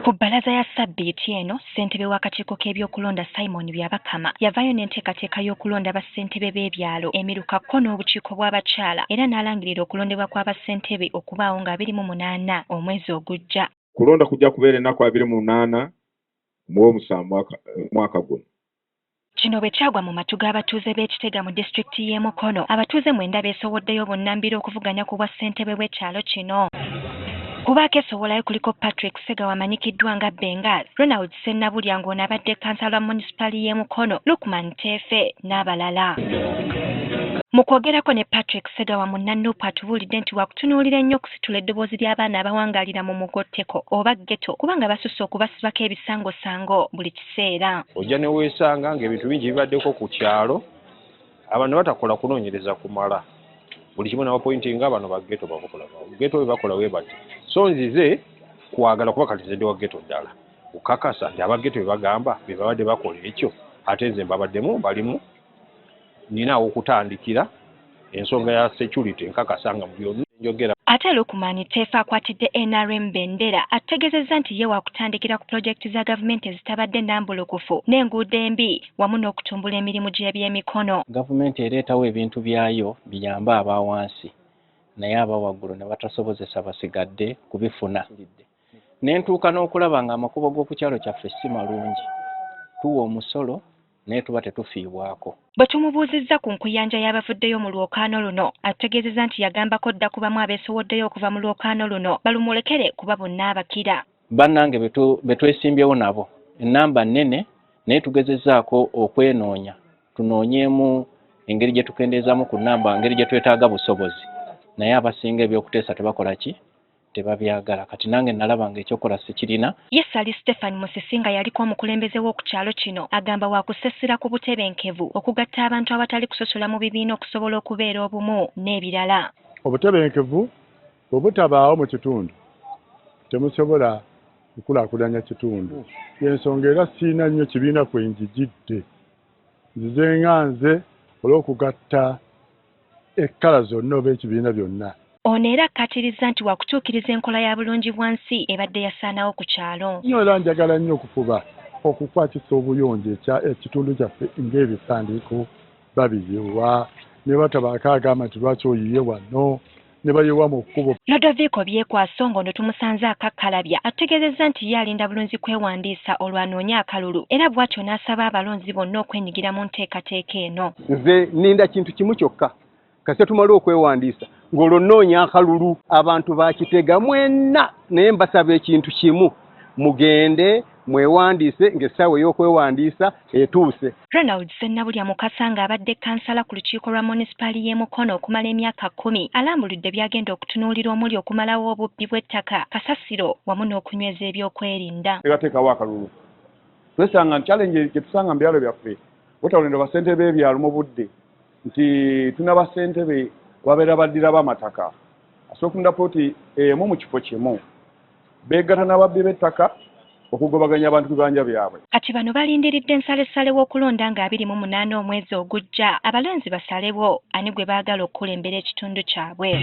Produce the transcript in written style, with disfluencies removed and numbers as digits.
Ku bbalaza ya Ssabbiiti eno, ssentebe w'akakiiko k'ebyokulonda Simon Byabakama yavaayo n'enteekateeka y'okulonda bassentebe b'ebyalo emiruka n'obukiiko bw'abakyala era n'alangirira okulondebwa kw'abassentebe okubaawo nga 28 omwezi ogujja. Kulonda kujja kubeera ennaku 28 mwaka guno. Kino bwe kyagwa mu matu g'abatuuze b'Ekitega mu disitulikiti y'e Mukono, abatuuze 9 beesowoddeyo bunnambiro okuvuganya ku bwa ssentebe bw'ekyalo kino. Kubaako esowolayo kuliko Patrick Sega wamanyikiddwa nga Bengal, Ronald Sennabulya ng'ono abadde kkansala wa munisipali y'e Mukono, Lukman Teefe n'abalala. Mu kwogerako ne Patrick Sega wa Munnanuupu atubuulidde nti wakutunuulira ennyo okusitula eddoboozi ly'abaana abawangaalira mu mugotteko oba ghetto kubanga basusse okubasibako ebisangosango buli kiseera. Ojja ne weesanga ng'ebintu bingi bibaddeko ku kyalo, abantu batakola kunoonyereza kumala. Buli kimu n'abapointinga bano ba ghetto bakola. Ghetto we bakola we bati. So nzize kwagala kuba katizedde wa ghetto ddala. Okakasa nti aba ghetto be bagamba be babadde bakola ekyo ate nze mbabaddemu balimu nina okutandikira ensonga ya security nkakasa nga mu byonna njogera. Ate Lukman Teefe akwatidde NRM bendera ategeezezza nti ye wakutandikira ku pulojekiti za gavumenti ezitabadde nnambulukufu n'enguudo embi wamu n'okutumbula emirimu gy'ebyemikono. Gavumenti ereetawo ebintu byayo biyamba abawansi naye abawaggulu ne batasobozesa basigadde kubifuna. N'entuuka n'okulaba nga amakubo g'oku kyalo kyaffe si malungi. Tuwa omusolo naye tuba tetufiibwako. Bwe tumubuuzizza ku nkuyanja y'abavuddeyo mu lwokaano luno, ategeezezza nti yagambako dda ku bamu abeesowoddeyo okuva mu lwokaano luno balumulekere kuba bonna abakira. Bannange be twesimbyewo nabo ennamba nnene naye tugezezzaako okwenoonya tunoonyeemu engeri gye tukendeezaamu ku nnamba engeri gye twetaaga busobozi naye abasinga ebyokuteesa tebakola ki tebabyagala kati nange nalaba ng'ekyokola sikirina. Ye Sali Stephen Musisinga yaliko omukulembeze w'oku kyalo kino agamba wakusesera ku butebenkevu okugatta abantu abatali kusosola mu bibiina okusobola okubeera obumu n'ebirala. Obutebenkevu bwe butabaawo mu kitundu temusobola kukulaakulanya kitundu. Y'ensonga era siina nnyo kibiina kwe njigidde. Nzize nganze olw'okugatta ekkala zonna oba ekibiina byonna. Ono era akkatiriza nti wakutuukiriza enkola ya bulungibwansi ebadde yasaanawo ku kyalo. Nnyo era njagala nnyo okufuba okukwatisa obuyonjo ekitundu kyaffe ng'ebisandiiko babiyiwa ne batabaako agamba nti lwaki oyiye wano ne bayiwa mu kkubo. Lodovico Byekwaso ng'ono tumusanze akakkalabya ategeezezza nti ye alinda bulunzi kwewandiisa olwanoonya akalulu era bw'atyo n'asaba abalonzi bonna okwenyigira mu nteekateeka eno. Nze ninda kintu kimu kyokka kasita tumale okwewandiisa ng'olwo nnoonya akalulu abantu bakitega mwenna naye mbasaba ekintu kimu mugende mwewandiise ng'essaawa ey'okwewandiisa etuuse. Ronald Sennabulya Mukasa ng'abadde kkansala ku lukiiko lwa munisipali y'e Mukono okumala emyaka 10 alambuludde byagenda okutunuulira omuli okumalawo obubbi bw'ettaka, kasasiro wamu n'okunyweza ebyokwerinda. Teekateekawo akalulu. Twesanga challenge gye tusanga mu byalo byaffe wetawulendo bassentebe b'ebyalo mu budde nti tuna bassentebe babeera baddira b'amataka asookunda pooti emu mu kifo kimu beegatta n'ababbi b'ettaka okugobaganya abantu ku bibanja byabwe. Kati bano balindiridde ensalessale w'okulonda nga 28 omwezi ogujja abalonzi basalewo ani gwe baagala okukulembera ekitundu kyabwe.